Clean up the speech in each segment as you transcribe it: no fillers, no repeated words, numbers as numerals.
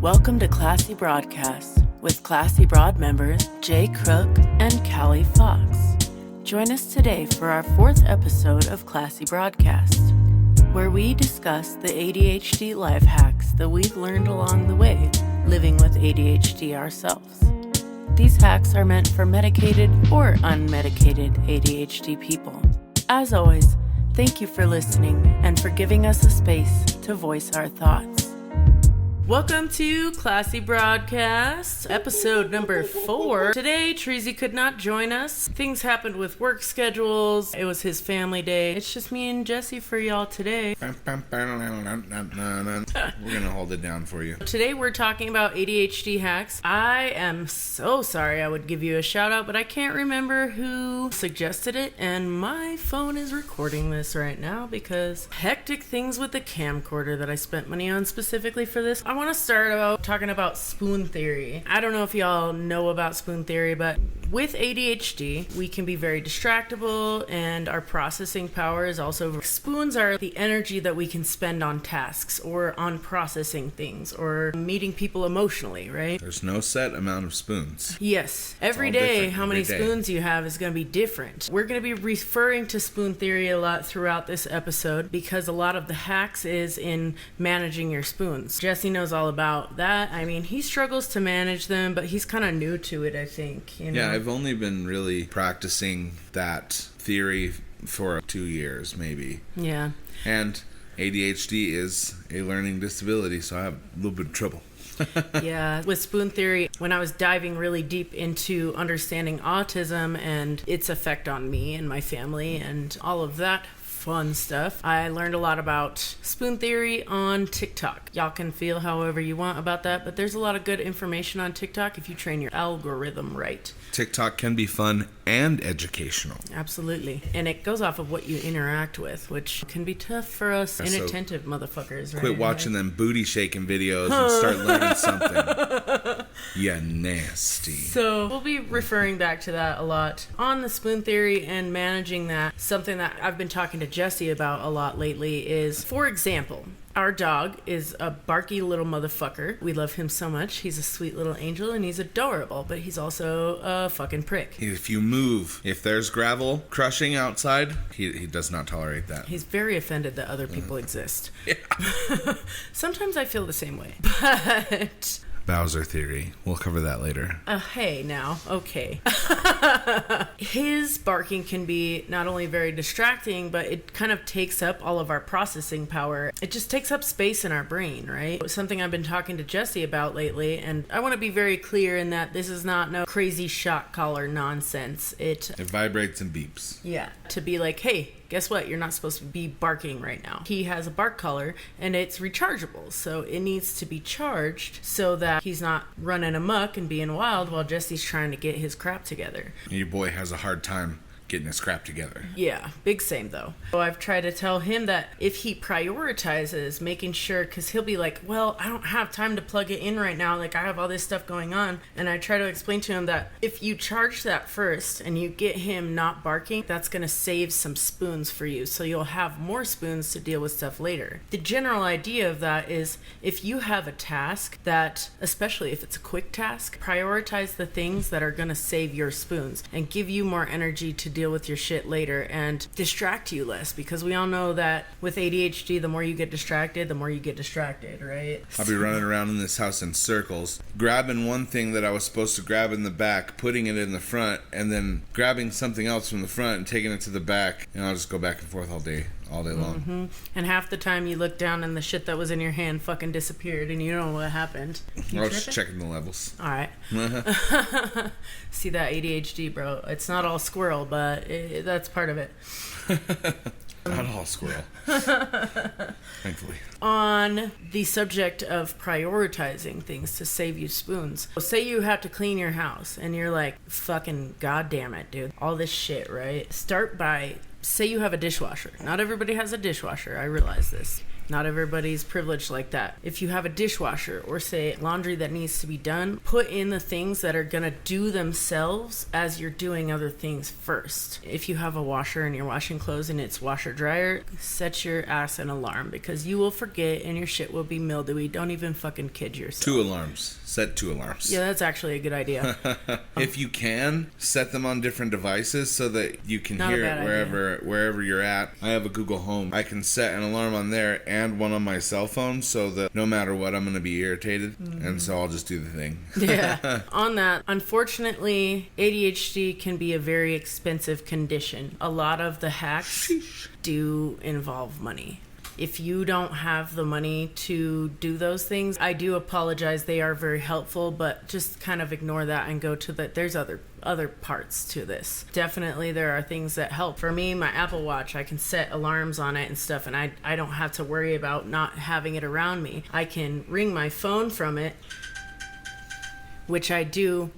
Welcome to Classy Broadcast with Classy Broad members J.Crook and Callie Fawkes. Join us today for our 4th episode of Classy Broadcast, where we discuss the ADHD life hacks that we've learned along the way living with ADHD ourselves. These hacks are meant for medicated or unmedicated ADHD people. As always, thank you for listening and for giving us a space to voice our thoughts. Welcome to Classy Broadcast, episode number 4. Today, Treasy could not join us. Things happened with work schedules. It was his family day. It's just me and Jesse for y'all today. We're gonna hold it down for you. Today, we're talking about ADHD hacks. I am so sorry I would give you a shout out, but I can't remember who suggested it, and my phone is recording this right now because hectic things with the camcorder that I spent money on specifically for this. I want to start out talking about spoon theory. I don't know if y'all know about spoon theory, but with ADHD, we can be very distractible and our processing power is also... Spoons are the energy that we can spend on tasks or on processing things or meeting people emotionally, right? There's no set amount of spoons. Yes. Every day, how many spoons you have is going to be different. We're going to be referring to spoon theory a lot throughout this episode because a lot of the hacks is in managing your spoons. Jesse knows all about that. I mean, he struggles to manage them, but he's kind of new to it, I think. You know? Yeah, I've only been really practicing that theory for 2 years, maybe. Yeah. And ADHD is a learning disability, so I have a little bit of trouble. Yeah, with spoon theory, when I was diving really deep into understanding autism and its effect on me and my family and all of that fun stuff, I learned a lot about spoon theory on TikTok. Y'all can feel however you want about that, but there's a lot of good information on TikTok if you train your algorithm right. TikTok can be fun and educational. Absolutely. And it goes off of what you interact with, which can be tough for us inattentive motherfuckers. Quit watching them booty shaking videos and start learning something. Yeah, nasty. So we'll be referring back to that a lot on the spoon theory and managing that. Something that I've been talking to Jesse about a lot lately is, for example, our dog is a barky little motherfucker. We love him so much. He's a sweet little angel and he's adorable, but he's also a fucking prick. If you move, if there's gravel crushing outside, he does not tolerate that. He's very offended that other people exist. Yeah. Sometimes I feel the same way, but... Bowser theory. We'll cover that later. Hey, now. Okay. His barking can be not only very distracting, but it kind of takes up all of our processing power. It just takes up space in our brain, right? It's something I've been talking to Jesse about lately, and I want to be very clear in that this is not no crazy shock collar nonsense. It vibrates and beeps. Yeah. To be like, hey, guess what? You're not supposed to be barking right now. He has a bark collar and it's rechargeable. So it needs to be charged so that he's not running amok and being wild while Jesse's trying to get his crap together. Your boy has a hard time getting his crap together. Yeah, big same though. So I've tried to tell him that if he prioritizes making sure, because he'll be like, well, I don't have time to plug it in right now, like I have all this stuff going on, and I try to explain to him that if you charge that first and you get him not barking, that's going to save some spoons for you, so you'll have more spoons to deal with stuff later. The general idea of that is if you have a task that, especially if it's a quick task, prioritize the things that are going to save your spoons and give you more energy to deal with your shit later and distract you less, because we all know that with ADHD, the more you get distracted, the more you get distracted, right? I'll be running around in this house in circles, grabbing one thing that I was supposed to grab in the back, putting it in the front, and then grabbing something else from the front and taking it to the back, and I'll just go back and forth all day long. Mm-hmm. And half the time you look down and the shit that was in your hand fucking disappeared and you don't know what happened. I was just checking the levels. All right. See that ADHD, bro. It's not all squirrel, but that's part of it. Not all squirrel. Thankfully. On the subject of prioritizing things to save you spoons. Say you have to clean your house and you're like, fucking goddamn it, dude. All this shit, right? Start by, say you have a dishwasher. Not everybody has a dishwasher. I realize this. Not everybody's privileged like that. If you have a dishwasher or say laundry that needs to be done, put in the things that are gonna do themselves as you're doing other things first. If you have a washer and you're washing clothes and it's washer dryer, set your ass an alarm because you will forget and your shit will be mildewy. Don't even fucking kid yourself. 2 alarms. Set 2 alarms. Yeah, that's actually a good idea. If you can, set them on different devices so that you can Not hear a it bad wherever you're at. I have a Google Home. I can set an alarm on there and one on my cell phone so that no matter what, I'm going to be irritated. And so I'll just do the thing. Yeah. On that, unfortunately, ADHD can be a very expensive condition. A lot of the hacks do involve money. If you don't have the money to do those things, I do apologize. They are very helpful, but just kind of ignore that and go to there's other parts to this. Definitely there are things that help. For me, my Apple Watch, I can set alarms on it and stuff, and I don't have to worry about not having it around me. I can ring my phone from it, which I do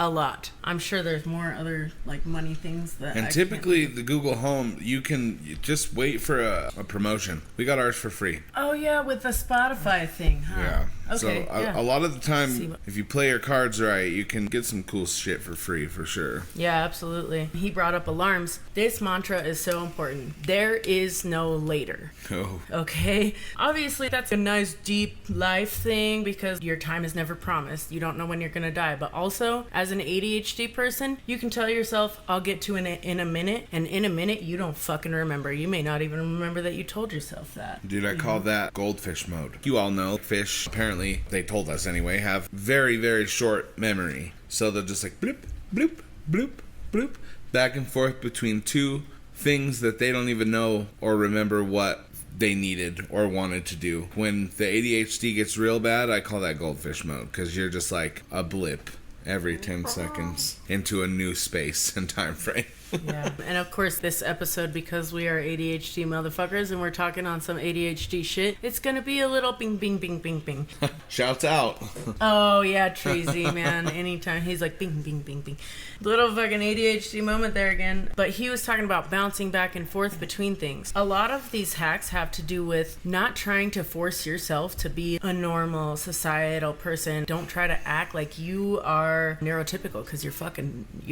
a lot. I'm sure there's more other like money things that. And typically the Google Home, you just wait for a promotion. We got ours for free. Oh yeah, with the Spotify thing, huh? Yeah. Okay. So a lot of the time, if you play your cards right, you can get some cool shit for free for sure. Yeah, absolutely. He brought up alarms. This mantra is so important. There is no later. Oh. Okay? Obviously, that's a nice deep life thing because your time is never promised. You don't know when you're going to die. But also, as an ADHD person, you can tell yourself, I'll get to it in a minute. And in a minute, you don't fucking remember. You may not even remember that you told yourself that. Dude, I call that goldfish mode. You all know fish, apparently, they told us anyway, have very, very short memory. So they'll just like bloop, bloop, bloop, bloop, back and forth between 2 things that they don't even know or remember what they needed or wanted to do. When the ADHD gets real bad, I call that goldfish mode because you're just like a blip every 10 seconds into a new space and time frame. Yeah. And of course, this episode, because we are ADHD motherfuckers and we're talking on some ADHD shit, it's gonna be a little bing, bing, bing, bing, bing. Shouts out. Oh, yeah, Treasy, man. Anytime he's like, bing, bing, bing, bing. Little fucking ADHD moment there again. But he was talking about bouncing back and forth between things. A lot of these hacks have to do with not trying to force yourself to be a normal societal person. Don't try to act like you are neurotypical because you're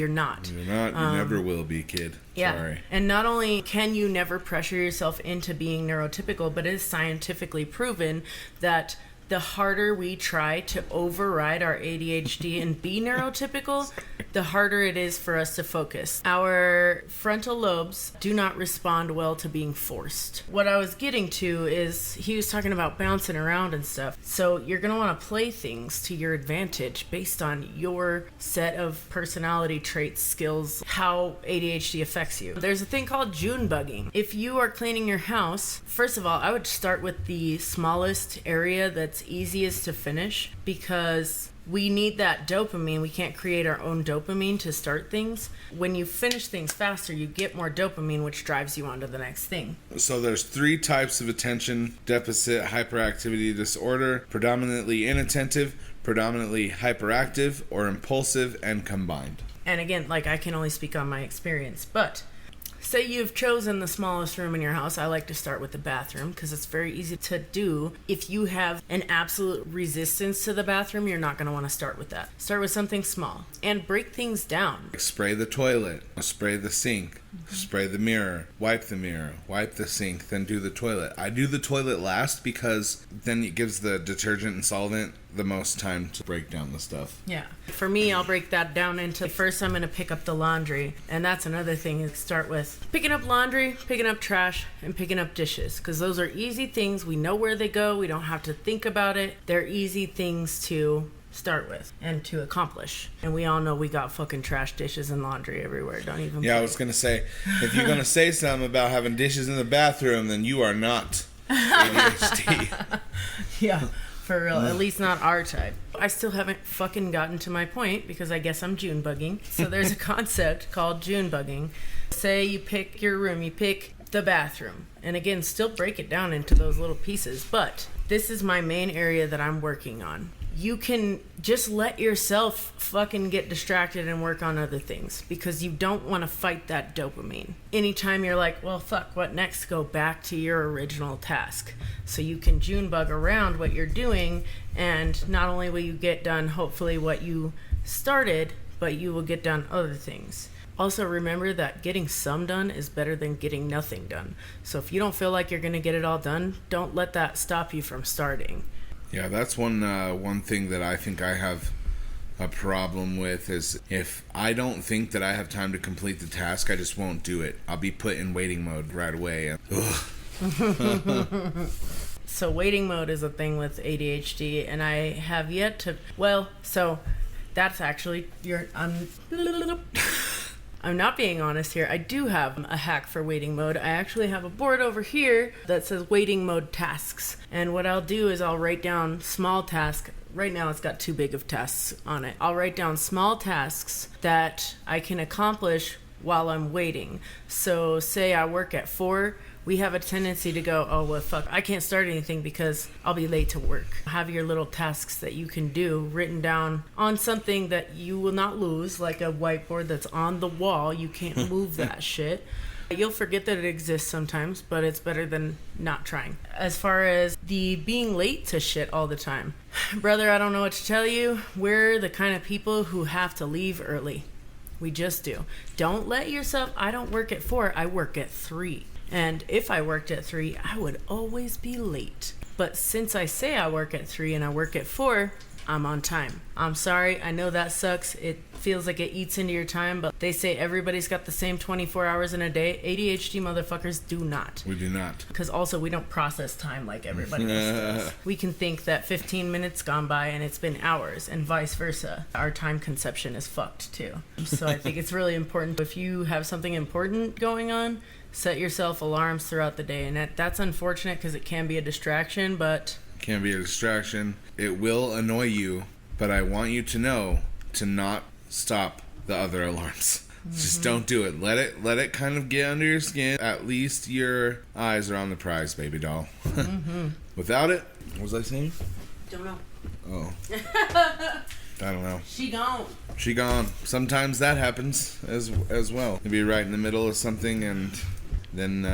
not. You're not. You never will be, kid. Yeah. Sorry. And not only can you never pressure yourself into being neurotypical, but it is scientifically proven that the harder we try to override our ADHD and be neurotypical, the harder it is for us to focus. Our frontal lobes do not respond well to being forced. What I was getting to is he was talking about bouncing around and stuff. So you're going to want to play things to your advantage based on your set of personality traits, skills, how ADHD affects you. There's a thing called June bugging. If you are cleaning your house, first of all, I would start with the smallest area that's easiest to finish because we need that dopamine. We can't create our own dopamine to start things. When you finish things faster, you get more dopamine, which drives you on to the next thing. So there's 3 types of attention deficit hyperactivity disorder: predominantly inattentive, predominantly hyperactive, or impulsive and combined. And again, like I can only speak on my experience, but say you've chosen the smallest room in your house. I like to start with the bathroom because it's very easy to do. If you have an absolute resistance to the bathroom, you're not going to want to start with that. Start with something small and break things down. Like spray the toilet, spray the sink, spray the mirror, wipe the sink, then do the toilet. I do the toilet last because then it gives the detergent and solvent the most time to break down the stuff. Yeah. For me, I'll break that down into first I'm going to pick up the laundry. And that's another thing is start with picking up laundry, picking up trash, and picking up dishes. Because those are easy things. We know where they go. We don't have to think about it. They're easy things to start with and to accomplish. And we all know we got fucking trash, dishes, and laundry everywhere. Don't even I was going to say, if you're going to say something about having dishes in the bathroom, then you are not ADHD. Yeah. For real, at least not our type. I still haven't fucking gotten to my point because I guess I'm June bugging. So there's a concept called June bugging. Say you pick your room, you pick the bathroom. And again, still break it down into those little pieces. But this is my main area that I'm working on. you can just let yourself fucking get distracted and work on other things, because you don't want to fight that dopamine. Anytime you're like, well, fuck, what next? Go back to your original task. So you can Junebug around what you're doing, and not only will you get done, hopefully, what you started, but you will get done other things. Also, remember that getting some done is better than getting nothing done. So if you don't feel like you're going to get it all done, don't let that stop you from starting. Yeah, that's one thing that I think I have a problem with is if I don't think that I have time to complete the task, I just won't do it. I'll be put in waiting mode right away. So waiting mode is a thing with ADHD, and I have yet to... Well, so that's actually... I'm not being honest here. I do have a hack for waiting mode. I actually have a board over here that says waiting mode tasks. And what I'll do is I'll write down small tasks. Right now it's got too big of tasks on it. I'll write down small tasks that I can accomplish while I'm waiting. So say I work at 4, we have a tendency to go, oh, well, fuck, I can't start anything because I'll be late to work. Have your little tasks that you can do written down on something that you will not lose, like a whiteboard that's on the wall. You can't move that shit. You'll forget that it exists sometimes, but it's better than not trying. As far as the being late to shit all the time, brother, I don't know what to tell you. We're the kind of people who have to leave early. We just do. Don't let yourself... I don't work at 4, I work at 3. And if I worked at 3, I would always be late. But since I say I work at 3 and I work at 4, I'm on time. I'm sorry, I know that sucks. It feels like it eats into your time, but they say everybody's got the same 24 hours in a day. ADHD motherfuckers do not. We do not. Because also we don't process time like everybody else does. We can think that 15 minutes gone by and it's been hours, and vice versa. Our time conception is fucked too. So I think it's really important. If you have something important going on, set yourself alarms throughout the day. And that's unfortunate because it can be a distraction, but... Can be a distraction. It will annoy you, but I want you to know to not stop the other alarms. Just don't do it. Let it kind of get under your skin. At least your eyes are on the prize, baby doll. Without it, what was I saying? Don't know. Oh. I don't know. She gone. She gone. Sometimes that happens as well. You'll be right in the middle of something and then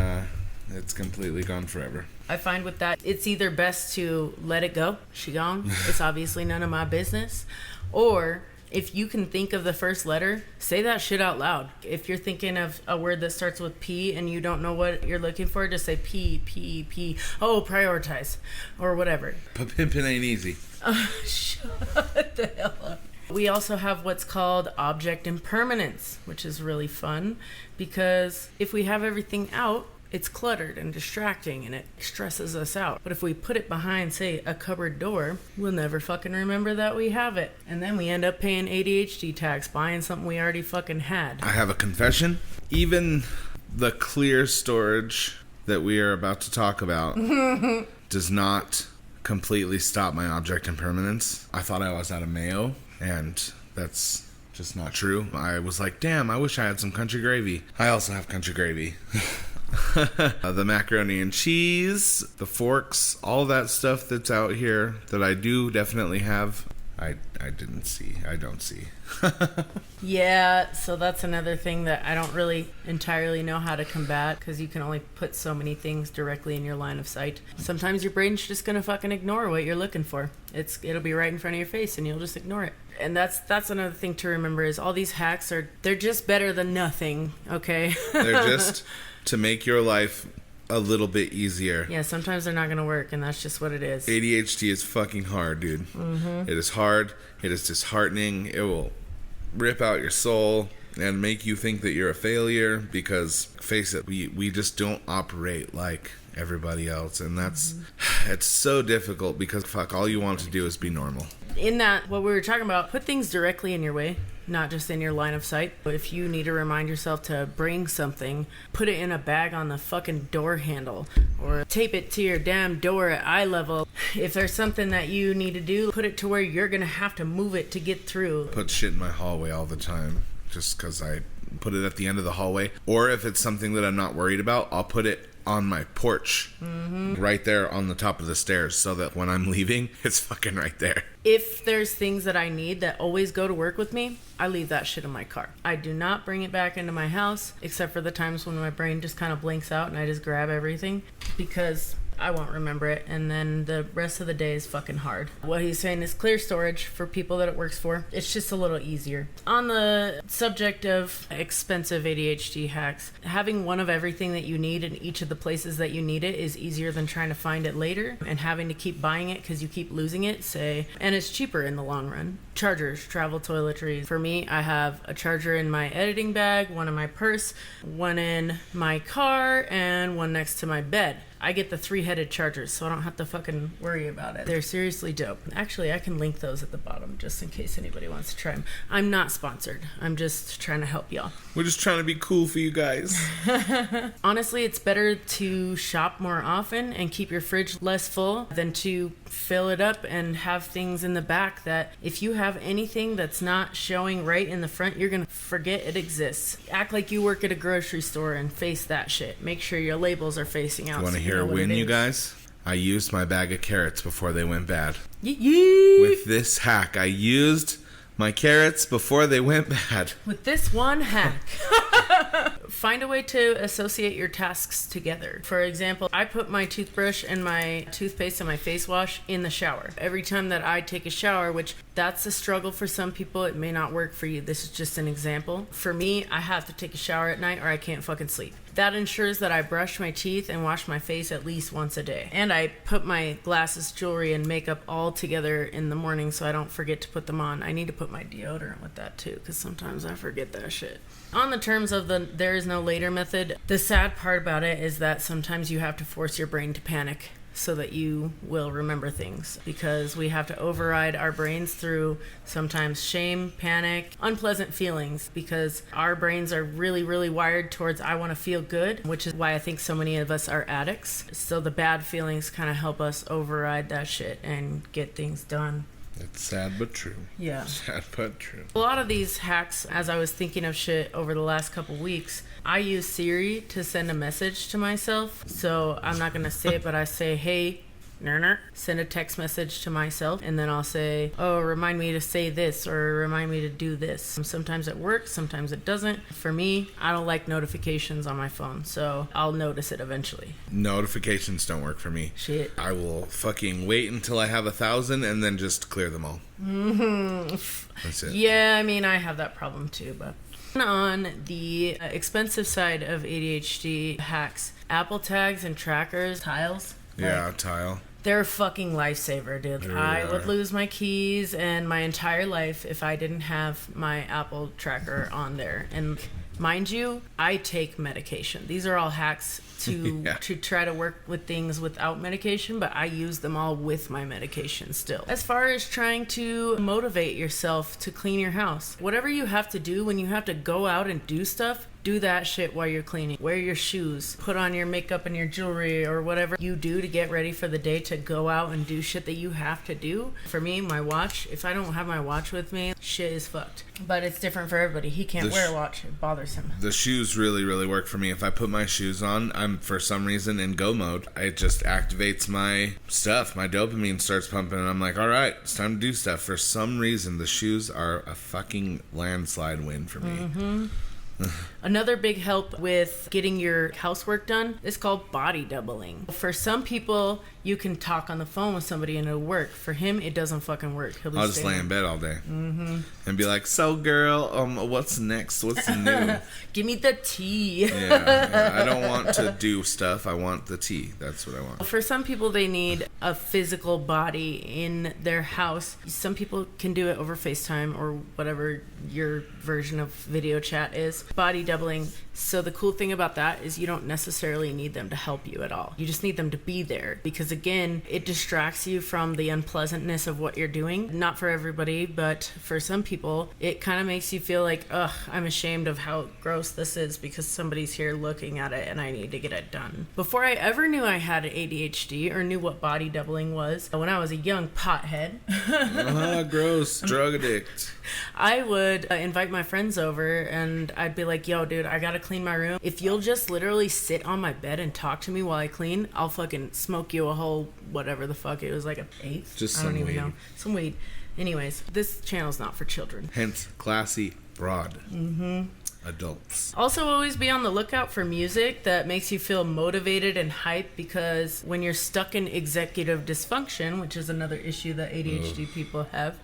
it's completely gone forever. I find with that, it's either best to let it go. She gone. It's obviously none of my business. Or if you can think of the first letter, say that shit out loud. If you're thinking of a word that starts with P and you don't know what you're looking for, just say P, P, P. Oh, prioritize. Or whatever. Pimpin' ain't easy. Shut the hell up. We also have what's called object impermanence, which is really fun because if we have everything out, it's cluttered and distracting and it stresses us out. But if we put it behind, say, a cupboard door, we'll never fucking remember that we have it. And then we end up paying ADHD tax, buying something we already fucking had. I have a confession. Even the clear storage that we are about to talk about does not completely stop my object impermanence. I thought I was out of mayo, and that's just not true. I was like, damn, I wish I had some country gravy. I also have country gravy. The macaroni and cheese, the forks, all that stuff that's out here that I do definitely have, I don't see. Yeah, so that's another thing that I don't really entirely know how to combat because you can only put so many things directly in your line of sight. Sometimes your brain's just gonna fucking ignore what you're looking for. It'll be right in front of your face and you'll just ignore it. And that's another thing to remember is all these hacks they're just better than nothing, okay? They're just to make your life a little bit easier. Yeah, sometimes they're not going to work, and that's just what it is. ADHD is fucking hard, dude. It is hard. It is disheartening. It will rip out your soul and make you think that you're a failure because, face it, we just don't operate like everybody else, and that's it's so difficult because, fuck, all you want to do is be normal. In that, what we were talking about, put things directly in your way, not just in your line of sight. But if you need to remind yourself to bring something, put it in a bag on the fucking door handle or tape it to your damn door at eye level. If there's something that you need to do, put it to where you're going to have to move it to get through. Put shit in my hallway all the time just because I put it at the end of the hallway. Or if it's something that I'm not worried about, I'll put it on my porch, right there on the top of the stairs, so that when I'm leaving, it's fucking right there. If there's things that I need that always go to work with me, I leave that shit in my car. I do not bring it back into my house, except for the times when my brain just kind of blinks out and I just grab everything, because I won't remember it, and then the rest of the day is fucking hard. What he's saying is clear storage for people that it works for. It's just a little easier. On the subject of expensive ADHD hacks, having one of everything that you need in each of the places that you need it is easier than trying to find it later and having to keep buying it because you keep losing it, say, and it's cheaper in the long run. Chargers, travel toiletries. For me, I have a charger in my editing bag, one in my purse, one in my car, and one next to my bed. I get the 3-headed chargers, so I don't have to fucking worry about it. They're seriously dope. Actually, I can link those at the bottom just in case anybody wants to try them. I'm not sponsored. I'm just trying to help y'all. We're just trying to be cool for you guys. Honestly, it's better to shop more often and keep your fridge less full than to fill it up and have things in the back that if you have anything that's not showing right in the front, you're going to forget it exists. Act like you work at a grocery store and face that shit. Make sure your labels are facing out. You want to hear a win, you guys? I used my bag of carrots before they went bad. With this hack, I used my carrots before they went bad. With this one hack. Find a way to associate your tasks together. For example, I put my toothbrush and my toothpaste and my face wash in the shower. Every time that I take a shower, which that's a struggle for some people, it may not work for you. This is just an example. For me, I have to take a shower at night or I can't fucking sleep. That ensures that I brush my teeth and wash my face at least once a day. And I put my glasses, jewelry, and makeup all together in the morning so I don't forget to put them on. I need to put my deodorant with that too, because sometimes I forget that shit. On the terms of the there is no later method, the sad part about it is that sometimes you have to force your brain to panic so that you will remember things, because we have to override our brains through sometimes shame, panic, unpleasant feelings, because our brains are really, really wired towards I want to feel good, which is why I think so many of us are addicts. So the bad feelings kind of help us override that shit and get things done. It's sad but true. Yeah. Sad but true. A lot of these hacks, as I was thinking of shit over the last couple weeks, I use Siri to send a message to myself. So I'm not going to say it, but I say, hey, send a text message to myself, and then I'll say, oh, remind me to say this or remind me to do this. Sometimes it works, sometimes it doesn't. For me, I don't like notifications on my phone, so I'll notice it eventually. Notifications don't work for me. Shit. I will fucking wait until I have 1,000 and then just clear them all. That's it. Yeah, I mean, I have that problem too, but... On the expensive side of ADHD hacks, Apple tags and trackers, tiles. Yeah, tile. They're a fucking lifesaver, dude. Really I are. would lose my keys and my entire life if I didn't have my Apple tracker on there. And mind you, I take medication. These are all hacks to try to work with things without medication, but I use them all with my medication still. As far as trying to motivate yourself to clean your house, whatever you have to do when you have to go out and do stuff, do that shit while you're cleaning. Wear your shoes, put on your makeup and your jewelry or whatever you do to get ready for the day to go out and do shit that you have to do. For me, my watch, if I don't have my watch with me, shit is fucked. But it's different for everybody. He can't wear a watch. It bothers him. The shoes really, really work for me. If I put my shoes on, I'm for some reason in go mode. It just activates my stuff. My dopamine starts pumping and I'm like, all right, it's time to do stuff. For some reason, the shoes are a fucking landslide win for me. Mm-hmm. Another big help with getting your housework done is called body doubling. For some people, you can talk on the phone with somebody and it'll work. For him, it doesn't fucking work. I'll just lay in bed all day and be like, so girl, what's next? What's new? Give me the tea. Yeah, I don't want to do stuff. I want the tea. That's what I want. For some people, they need a physical body in their house. Some people can do it over FaceTime or whatever your version of video chat is. Body doubling. So the cool thing about that is you don't necessarily need them to help you at all. You just need them to be there because, again, it distracts you from the unpleasantness of what you're doing. Not for everybody, but for some people, it kind of makes you feel like, ugh, I'm ashamed of how gross this is because somebody's here looking at it and I need to get it done. Before I ever knew I had ADHD or knew what body doubling was, when I was a young pothead, Gross, drug addict. I would invite my friends over and I'd I'd be like, yo, dude, I gotta clean my room. If you'll just literally sit on my bed and talk to me while I clean, I'll fucking smoke you a whole whatever the fuck. It was like an eighth. Just I don't some even weed. know. Some weed. Anyways, this channel's not for children. Hence, classy broad. Adults. Also, always be on the lookout for music that makes you feel motivated and hyped, because when you're stuck in executive dysfunction, which is another issue that ADHD people have,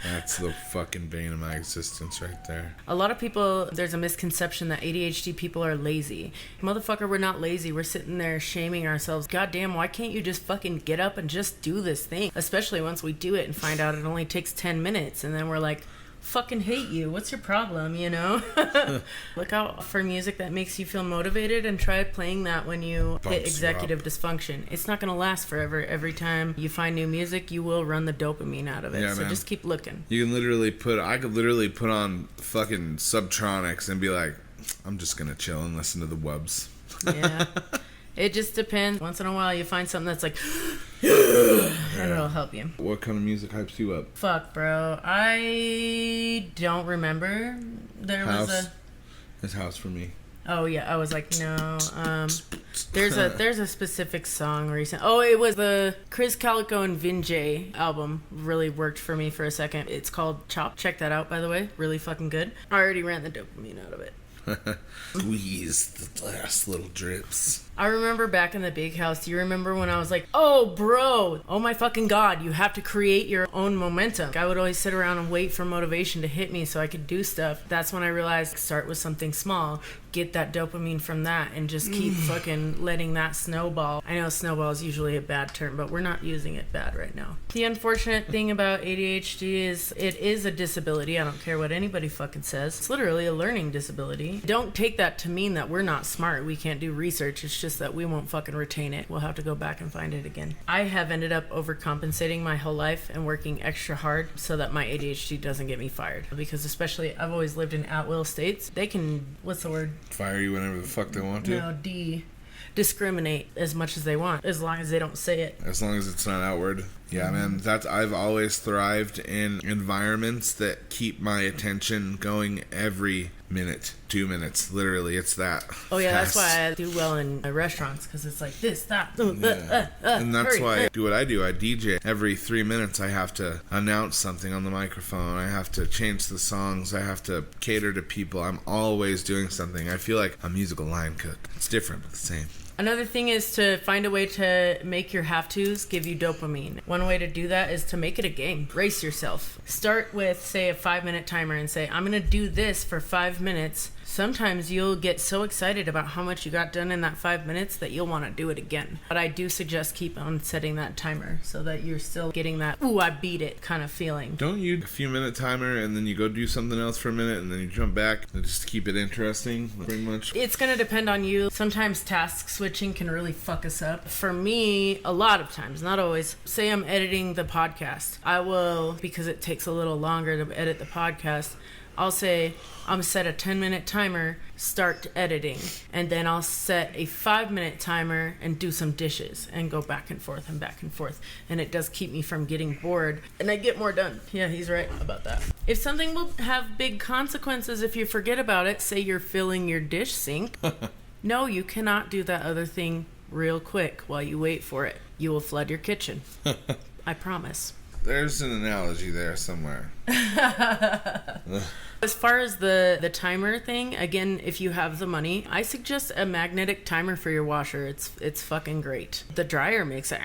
That's the fucking bane of my existence right there. a lot of people, there's a misconception that ADHD people are lazy. Motherfucker, we're not lazy. We're sitting there shaming ourselves. Goddamn, why can't you just fucking get up and just do this thing? Especially once we do it and find out it only takes 10 minutes. And then we're like, fucking hate you. What's your problem, you know? Look out for music that makes you feel motivated and try playing that when you hit executive dysfunction. It's not going to last forever. Every time you find new music, you will run the dopamine out of it. Yeah, so man. just keep looking. You can I could literally put on fucking Subtronics and be like, I'm just gonna chill and listen to the wubs. Yeah. It just depends. Once in a while, you find something that's like, and it'll help you. What kind of music hypes you up? Fuck, bro. I don't remember. There House. was a... It's house for me. Oh, yeah. I was like, no. There's a specific song recent. Oh, it was the Chris Calico and Vin J album. Really worked for me for a second. It's called Chop. Check that out, by the way. Really fucking good. I already ran the dopamine out of it. Squeeze the last little drips. I remember back in the big house, do you remember when I was like, oh, bro, oh my fucking God, you have to create your own momentum. I would always sit around and wait for motivation to hit me so I could do stuff. That's when I realized, start with something small, get that dopamine from that, and just keep fucking letting that snowball. I know snowball is usually a bad term, but we're not using it bad right now. The unfortunate thing about ADHD is it is a disability. I don't care what anybody fucking says. It's literally a learning disability. Don't take that to mean that we're not smart. We can't do research. It's just that we won't fucking retain it. We'll have to go back and find it again. I have ended up overcompensating my whole life and working extra hard so that my ADHD doesn't get me fired. Because especially, I've always lived in at-will states. They can, what's the word? Fire you whenever the fuck they want to. No, discriminate as much as they want, as long as they don't say it. As long as it's not outward. Yeah, man. I've always thrived in environments that keep my attention going every minute, 2 minutes. Literally, it's that. Oh yeah, fast. that's why I do well in restaurants, because it's like this, that, And that's hurry, why I do what I do. I DJ. Every 3 minutes, I have to announce something on the microphone. I have to change the songs. I have to cater to people. I'm always doing something. I feel like a musical line cook. It's different, but the same. Another thing is to find a way to make your have-tos give you dopamine. One way to do that is to make it a game. Race yourself. Start with, say, a 5-minute timer and say, I'm going to do this for 5 minutes. Sometimes you'll get so excited about how much you got done in that 5 minutes that you'll want to do it again. But I do suggest keep on setting that timer so that you're still getting that, ooh, I beat it kind of feeling. Don't you a few minute timer and then you go do something else for a minute and then you jump back and just keep it interesting, pretty much? It's going to depend on you. Sometimes task switching can really fuck us up. For me, a lot of times, not always. Say I'm editing the podcast. I will, because it takes a little longer to edit the podcast, I'll say, I'm set a 10-minute timer, start editing. And then I'll set a 5-minute timer and do some dishes and go back and forth and back and forth. And it does keep me from getting bored. And I get more done. Yeah, he's right about that. If something will have big consequences if you forget about it, say you're filling your dish sink. No, you cannot do that other thing real quick while you wait for it. You will flood your kitchen. I promise. There's an analogy there somewhere. As far as the timer thing, again, if you have the money, I suggest a magnetic timer for your washer. It's fucking great. The dryer makes it,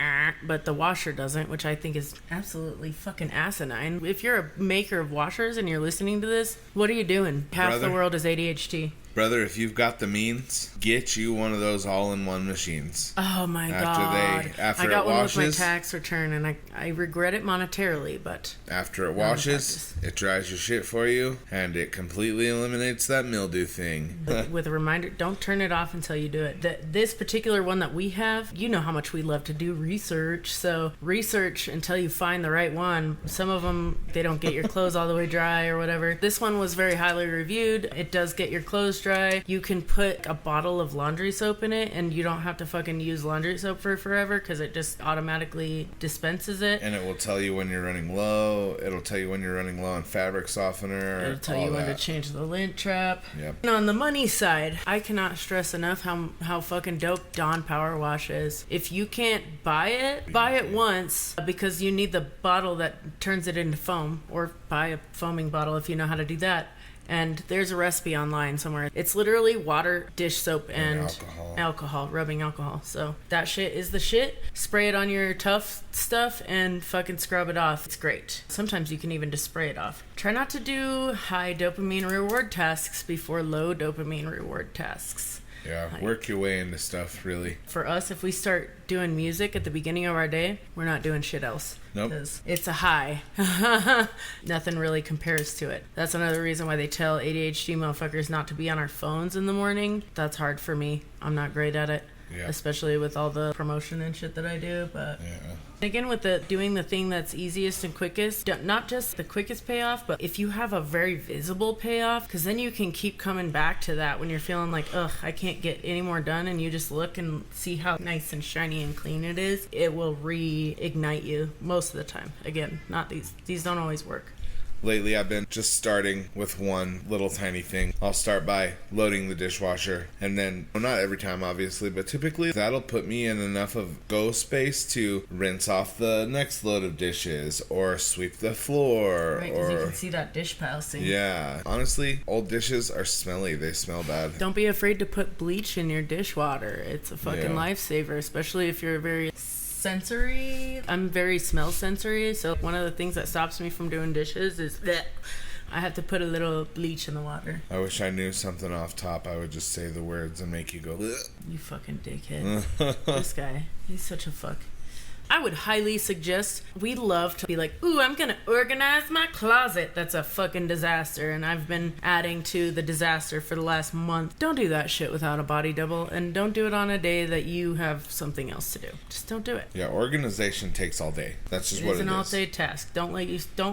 but the washer doesn't, which I think is absolutely fucking asinine. If you're a maker of washers and you're listening to this, what are you doing? Half the world is ADHD. Brother, if you've got the means, get you one of those all-in-one machines. Oh my God. After I got it one washes, with my tax return and I regret it monetarily, but... After it washes, it dries your shit for you, and it completely eliminates that mildew thing. With a reminder, don't turn it off until you do it. This particular one that we have, you know how much we love to do research, so research until you find the right one. Some of them, they don't get your clothes all the way dry or whatever. This one was very highly reviewed. It does get your clothes dry, you can put a bottle of laundry soap in it and you don't have to fucking use laundry soap for forever because it just automatically dispenses it. And it will tell you when you're running low. It'll tell you when you're running low on fabric softener. It'll tell you when to change the lint trap. Yep. And on the money side, I cannot stress enough how fucking dope Dawn Power Wash is. If you can't buy it once because you need the bottle that turns it into foam, or buy a foaming bottle if you know how to do that. And there's a recipe online somewhere. It's literally water, dish soap, and alcohol, rubbing alcohol. So that shit is the shit. Spray it on your tough stuff and fucking scrub it off. It's great. Sometimes you can even just spray it off. Try not to do high dopamine reward tasks before low dopamine reward tasks. Yeah, work your way into stuff, really. For us, if we start doing music at the beginning of our day, we're not doing shit else. Nope. Because it's a high. Nothing really compares to it. That's another reason why they tell ADHD motherfuckers not to be on our phones in the morning. That's hard for me. I'm not great at it. Yeah. Especially with all the promotion and shit that I do, but again, with doing the thing that's easiest and quickest, not just the quickest payoff, but if you have a very visible payoff, because then you can keep coming back to that when you're feeling like, ugh, I can't get any more done, and you just look and see how nice and shiny and clean it is, it will reignite you most of the time. Again, not these don't always work. Lately, I've been just starting with one little tiny thing. I'll start by loading the dishwasher, and then, well, not every time obviously, but typically that'll put me in enough of go space to rinse off the next load of dishes or sweep the floor. Right, because you can see that dish pile sink. Yeah. Honestly, old dishes are smelly. They smell bad. Don't be afraid to put bleach in your dishwater. It's a fucking lifesaver, especially if you're very sensory. I'm very smell sensory, so one of the things that stops me from doing dishes is that I have to put a little bleach in the water. I wish I knew something off top. I would just say the words and make you go, ugh. You fucking dickhead. This guy, he's such a fuck. I would highly suggest, we love to be like, ooh, I'm gonna organize my closet. That's a fucking disaster, and I've been adding to the disaster for the last month. Don't do that shit without a body double, and don't do it on a day that you have something else to do. Just don't do it. Yeah, organization takes all day. That's just what it is. It's an all-day task. Don't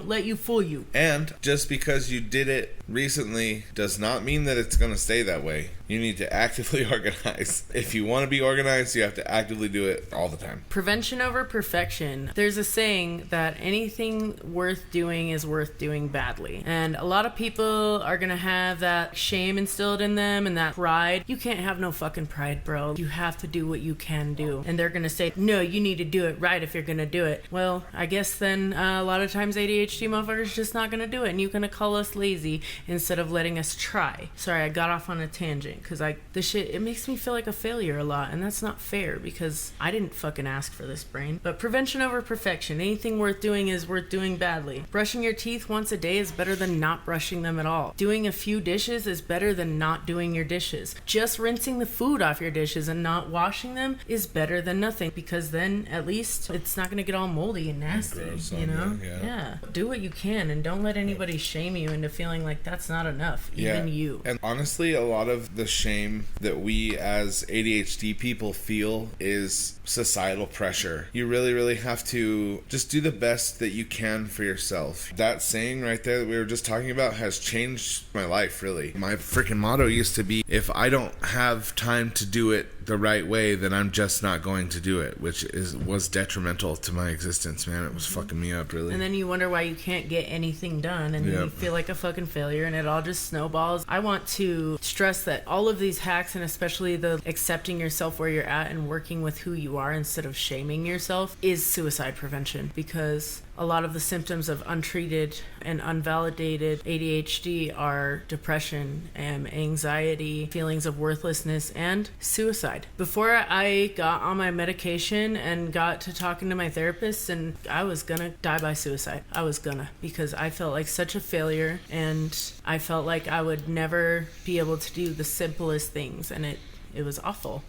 let you fool you. And just because you did it recently does not mean that it's gonna stay that way. You need to actively organize. If you want to be organized, you have to actively do it all the time. Prevention over perfection. There's a saying that anything worth doing is worth doing badly. And a lot of people are going to have that shame instilled in them and that pride. You can't have no fucking pride, bro. You have to do what you can do. And they're going to say, no, you need to do it right if you're going to do it. Well, I guess then a lot of times ADHD motherfuckers just not going to do it. And you're going to call us lazy instead of letting us try. Sorry, I got off on a tangent because this shit, it makes me feel like a failure a lot. And that's not fair because I didn't fucking ask for this, brain. But prevention over perfection. Anything worth doing is worth doing badly. Brushing your teeth once a day is better than not brushing them at all. Doing a few dishes is better than not doing your dishes. Just rinsing the food off your dishes and not washing them is better than nothing, because then at least it's not going to get all moldy and nasty, you know? Yeah. Do what you can and don't let anybody shame you into feeling like that's not enough, even you. And honestly, a lot of the shame that we as ADHD people feel is societal pressure. You really have to just do the best that you can for yourself. That saying right there that we were just talking about has changed my life, really. My freaking motto used to be, if I don't have time to do it the right way, then I'm just not going to do it, which was detrimental to my existence, man. It was fucking me up, really. And then you wonder why you can't get anything done, and you feel like a fucking failure, and it all just snowballs. I want to stress that all of these hacks, and especially the accepting yourself where you're at and working with who you are instead of shaming yourself, is suicide prevention, because a lot of the symptoms of untreated and unvalidated ADHD are depression and anxiety, feelings of worthlessness, and suicide. Before I got on my medication and got to talking to my therapist, and I was gonna die by suicide. I was gonna, because I felt like such a failure, and I felt like I would never be able to do the simplest things, and it was awful.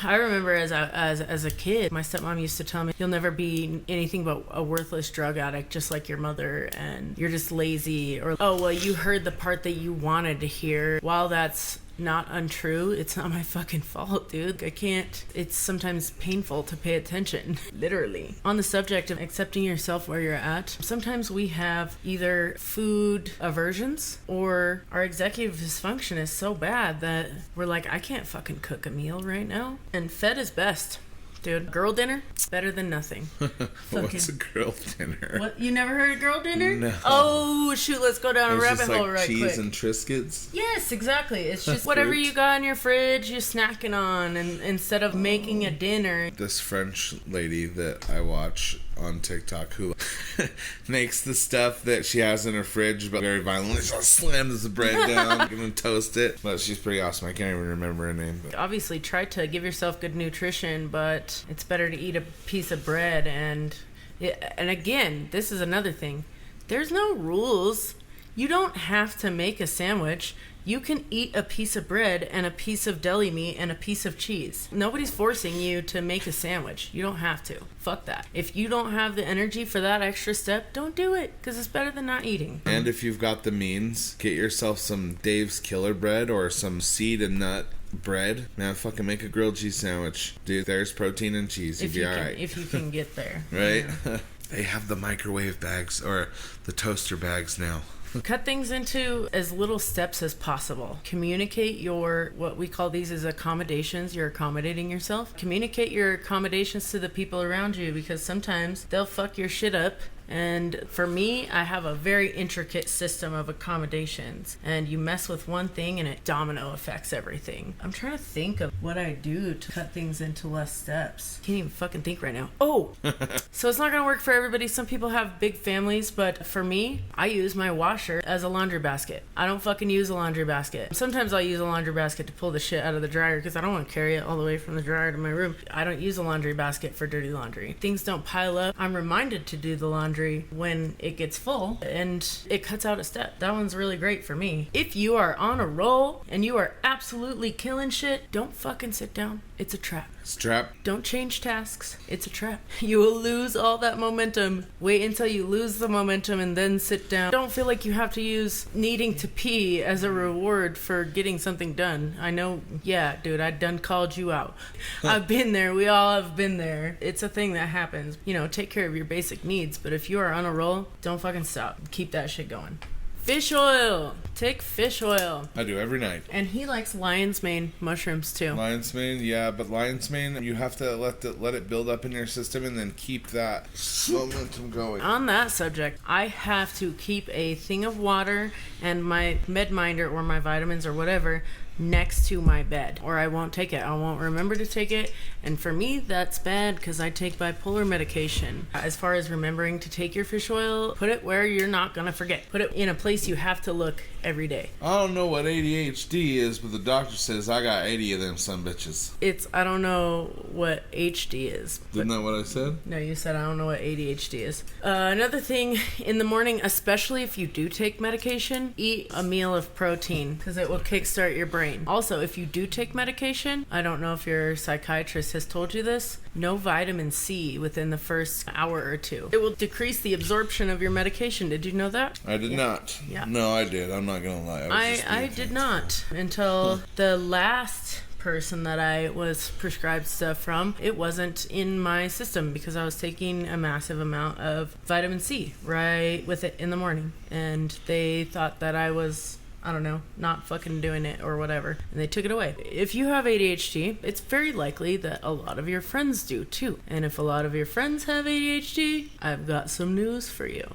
I remember as a kid, my stepmom used to tell me, you'll never be anything but a worthless drug addict just like your mother, and you're just lazy, or, oh, well, you heard the part that you wanted to hear. While that's not untrue. It's not my fucking fault, dude. I can't. It's sometimes painful to pay attention, literally. On the subject of accepting yourself where you're at, sometimes we have either food aversions or our executive dysfunction is so bad that we're like, I can't fucking cook a meal right now. And fed is best. Dude, girl dinner, better than nothing. What's a girl dinner? What? You never heard of girl dinner? No. Oh, shoot, let's go down a rabbit hole right quick. Cheese and Triscuits? Yes, exactly. It's just whatever you got in your fridge, you're snacking on, and instead of making a dinner. This French lady that I watch on TikTok who makes the stuff that she has in her fridge, but very violently. She'll slam the bread down and toast it. But she's pretty awesome. I can't even remember her name. But. Obviously, try to give yourself good nutrition, but it's better to eat a piece of bread. And again, this is another thing. There's no rules. You don't have to make a sandwich. You can eat a piece of bread and a piece of deli meat and a piece of cheese. Nobody's forcing you to make a sandwich. You don't have to. Fuck that. If you don't have the energy for that extra step, don't do it, because it's better than not eating. And if you've got the means, get yourself some Dave's Killer Bread or some seed and nut bread. Man, fucking make a grilled cheese sandwich. Dude, there's protein and cheese. You'd be alright. If you can get there. Right? Yeah. They have the microwave bags or the toaster bags now. Cut things into as little steps as possible. Communicate your, what we call these as accommodations. You're accommodating yourself. Communicate your accommodations to the people around you, because sometimes they'll fuck your shit up. And for me, I have a very intricate system of accommodations. And you mess with one thing and it domino affects everything. I'm trying to think of what I do to cut things into less steps. Can't even fucking think right now. Oh! So it's not going to work for everybody. Some people have big families, but for me, I use my washer as a laundry basket. I don't fucking use a laundry basket. Sometimes I'll use a laundry basket to pull the shit out of the dryer because I don't want to carry it all the way from the dryer to my room. I don't use a laundry basket for dirty laundry. Things don't pile up. I'm reminded to do the laundry when it gets full, and it cuts out a step. That one's really great for me. If you are on a roll and you are absolutely killing shit, don't fucking sit down. It's a trap. It's a trap. Don't change tasks. It's a trap. You will lose all that momentum. Wait until you lose the momentum and then sit down. Don't feel like you have to use needing to pee as a reward for getting something done. I know, yeah, dude, I done called you out. I've been there. We all have been there. It's a thing that happens. You know, take care of your basic needs, but if you are on a roll, don't fucking stop. Keep that shit going. Fish oil. Take fish oil. I do every night. And he likes lion's mane mushrooms too. Lion's mane, yeah, but lion's mane, you have to let it build up in your system and then keep that momentum going. On that subject, I have to keep a thing of water and my MedMinder or my vitamins or whatever next to my bed, or I won't take it. I won't remember to take it, and for me that's bad because I take bipolar medication. As far as remembering to take your fish oil, put it where you're not gonna forget. Put it in a place you have to look every day. I don't know what ADHD is, but the doctor says I got 80 of them son bitches. I don't know what HD is. Isn't that what I said? No, you said I don't know what ADHD is. Another thing, in the morning, especially if you do take medication, eat a meal of protein because it will kickstart your brain. Also, if you do take medication, I don't know if your psychiatrist has told you this, no vitamin C within the first hour or two. It will decrease the absorption of your medication. Did you know that? I did not. Yeah. No, I did. I'm not gonna lie. I did not until the last person that I was prescribed stuff from. It wasn't in my system because I was taking a massive amount of vitamin C right with it in the morning, and they thought that I was, I don't know, not fucking doing it or whatever, and they took it away. If you have ADHD, it's very likely that a lot of your friends do too. And if a lot of your friends have ADHD, I've got some news for you.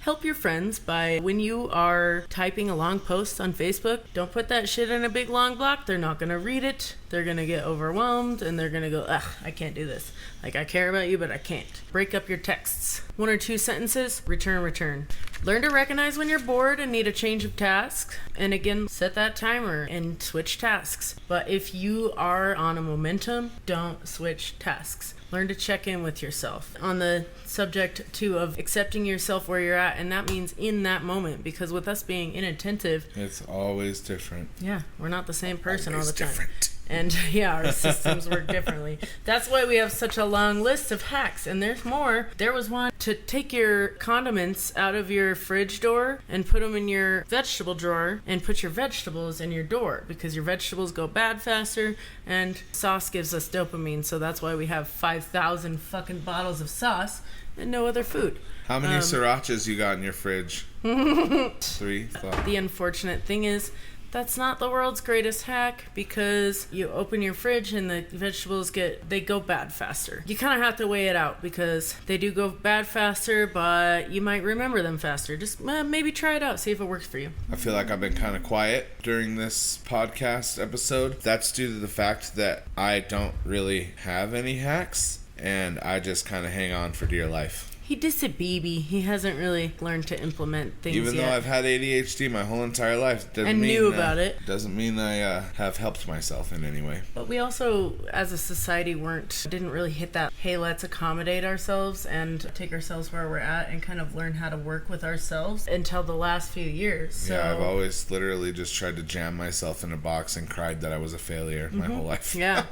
Help your friends by, when you are typing a long post on Facebook, don't put that shit in a big long block. They're not going to read it. They're going to get overwhelmed and they're going to go, ugh, I can't do this. Like, I care about you, but I can't. Break up your texts. 1 or 2 sentences, return. Learn to recognize when you're bored and need a change of task. And again, set that timer and switch tasks. But if you are on a momentum, don't switch tasks. Learn to check in with yourself. On the subject, too, of accepting yourself where you're at, and that means in that moment, because with us being inattentive... It's always different. Yeah, we're not the same person always all the time. Different. And yeah, our systems work differently. That's why we have such a long list of hacks. And there's more. There was one to take your condiments out of your fridge door and put them in your vegetable drawer and put your vegetables in your door, because your vegetables go bad faster and sauce gives us dopamine. So that's why we have 5,000 fucking bottles of sauce and no other food. How many srirachas you got in your fridge? 3? Fuck. The unfortunate thing is, that's not the world's greatest hack, because you open your fridge and the vegetables go bad faster. You kind of have to weigh it out, because they do go bad faster, but you might remember them faster. Just maybe try it out, see if it works for you. I feel like I've been kind of quiet during this podcast episode. That's due to the fact that I don't really have any hacks, and I just kind of hang on for dear life. He just a baby. He hasn't really learned to implement things Even yet. though I've had ADHD my whole entire life, knew about it. Doesn't mean I have helped myself in any way. But we also, as a society, didn't really hit that, hey, let's accommodate ourselves and take ourselves where we're at and kind of learn how to work with ourselves until the last few years. So, yeah, I've always literally just tried to jam myself in a box and cried that I was a failure my whole life. Yeah.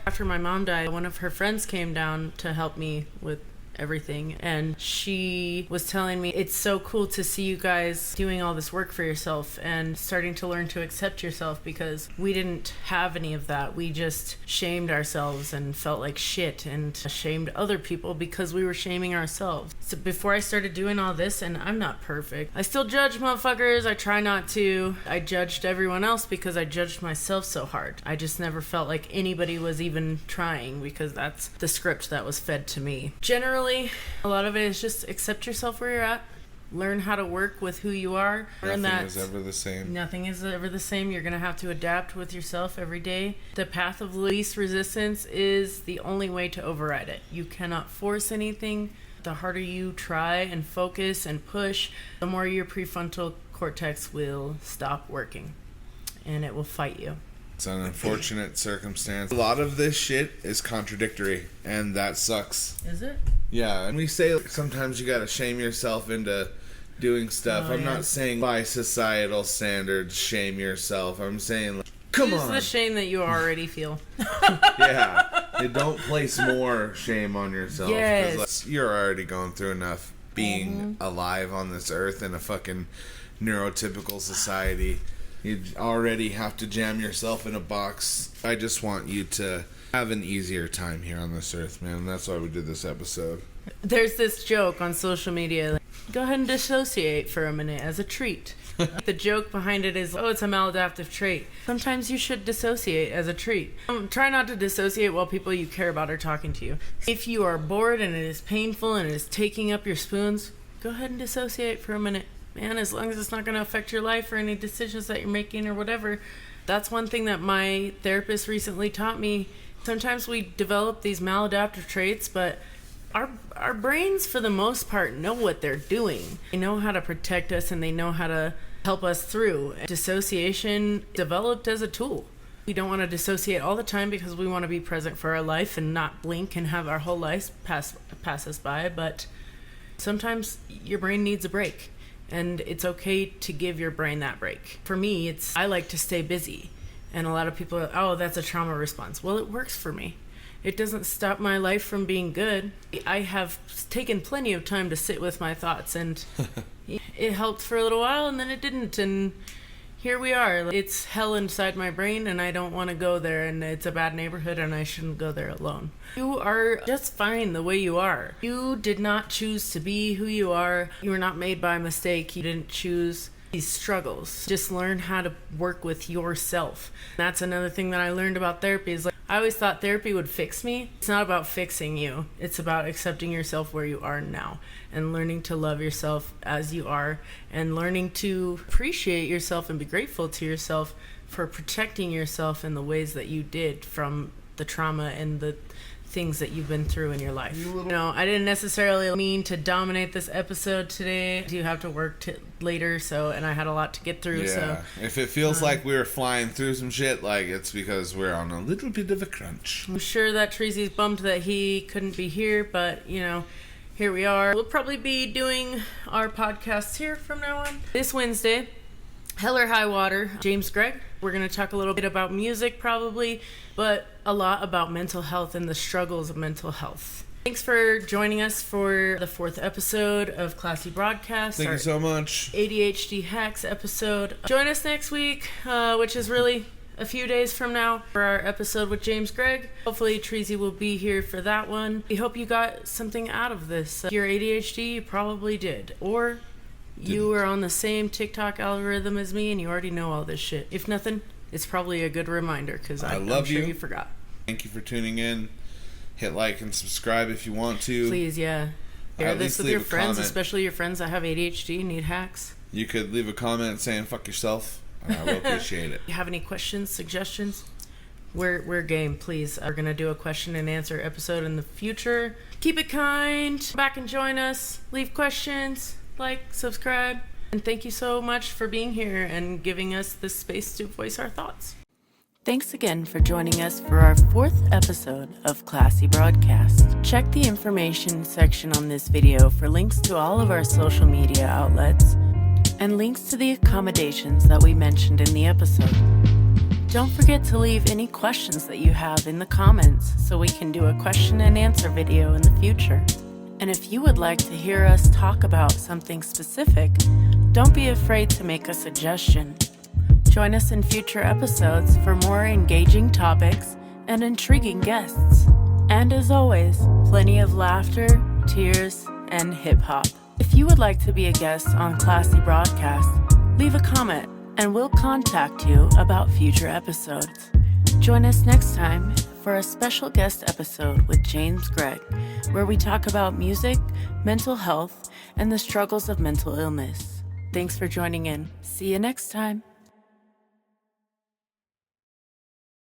After my mom died, one of her friends came down to help me with everything, and she was telling me it's so cool to see you guys doing all this work for yourself and starting to learn to accept yourself, because we didn't have any of that. We just shamed ourselves and felt like shit and shamed other people because we were shaming ourselves. So before I started doing all this, and I'm not perfect, I still judge motherfuckers. I try not to. I judged everyone else because I judged myself so hard. I just never felt like anybody was even trying, because that's the script that was fed to me. Generally, a lot of it is just accept yourself where you're at. Learn how to work with who you are. Nothing is ever the same. Nothing is ever the same. You're going to have to adapt with yourself every day. The path of least resistance is the only way to override it. You cannot force anything. The harder you try and focus and push, the more your prefrontal cortex will stop working, and it will fight you. It's an unfortunate circumstance. A lot of this shit is contradictory, and that sucks. Is it? Yeah, and we say sometimes you gotta shame yourself into doing stuff. I'm not saying by societal standards shame yourself. I'm saying, like, come on. It's the shame that you already feel. Yeah. Don't place more shame on yourself. Yes. 'Cause you're already going through enough being alive on this earth in a fucking neurotypical society. You already have to jam yourself in a box. I just want you to have an easier time here on this earth, man. That's why we did this episode. There's this joke on social media, like, go ahead and dissociate for a minute as a treat. The joke behind it is, it's a maladaptive trait. Sometimes you should dissociate as a treat. Try not to dissociate while people you care about are talking to you. If you are bored and it is painful and it is taking up your spoons, go ahead and dissociate for a minute. Man, as long as it's not going to affect your life or any decisions that you're making or whatever. That's one thing that my therapist recently taught me. Sometimes we develop these maladaptive traits, but our brains, for the most part, know what they're doing. They know how to protect us, and they know how to help us through. Dissociation developed as a tool. We don't want to dissociate all the time because we want to be present for our life and not blink and have our whole life pass us by, but sometimes your brain needs a break. And it's okay to give your brain that break. For me, I like to stay busy. And a lot of people are, that's a trauma response. Well, it works for me. It doesn't stop my life from being good. I have taken plenty of time to sit with my thoughts, and it helped for a little while, and then it didn't. And here we are. It's hell inside my brain, and I don't want to go there, and it's a bad neighborhood, and I shouldn't go there alone. You are just fine the way you are. You did not choose to be who you are. You were not made by mistake. You didn't choose these struggles. Just learn how to work with yourself. That's another thing that I learned about therapy is, like, I always thought therapy would fix me. It's not about fixing you. It's about accepting yourself where you are now and learning to love yourself as you are and learning to appreciate yourself and be grateful to yourself for protecting yourself in the ways that you did from the trauma and the things that you've been through in your life. No, I didn't necessarily mean to dominate this episode today. I do have to work later, and I had a lot to get through. Yeah. So if it feels like we were flying through some shit, like, it's because we're on a little bit of a crunch. I'm sure that Treasy's bummed that he couldn't be here, but, here we are. We'll probably be doing our podcasts here from now on. This Wednesday, Hell or High Water, James Gregg. We're going to talk a little bit about music probably, but a lot about mental health and the struggles of mental health. Thanks for joining us for the 4th episode of Classy Broadcast. Thank you so much. ADHD Hacks episode. Join us next week, which is really a few days from now, for our episode with James Gregg. Hopefully Treasy will be here for that one. We hope you got something out of this. If you're ADHD, you probably did. Or you were on the same TikTok algorithm as me and you already know all this shit. If nothing, it's probably a good reminder because I'm sure you forgot. Thank you for tuning in. Hit like and subscribe if you want to. Please, yeah. Share this with your friends, especially your friends that have ADHD and need hacks. You could leave a comment saying fuck yourself. I will appreciate it. You have any questions, suggestions? We're game, please. We're going to do a question and answer episode in the future. Keep it kind. Come back and join us. Leave questions. Like, subscribe. And thank you so much for being here and giving us the space to voice our thoughts. Thanks again for joining us for our 4th episode of Classy Broadcast. Check the information section on this video for links to all of our social media outlets and links to the accommodations that we mentioned in the episode. Don't forget to leave any questions that you have in the comments so we can do a question and answer video in the future. And if you would like to hear us talk about something specific, don't be afraid to make a suggestion. Join us in future episodes for more engaging topics and intriguing guests. And as always, plenty of laughter, tears, and hip-hop. If you would like to be a guest on Classy Broadcast, leave a comment and we'll contact you about future episodes. Join us next time for a special guest episode with James Gregg, where we talk about music, mental health, and the struggles of mental illness. Thanks for joining in. See you next time.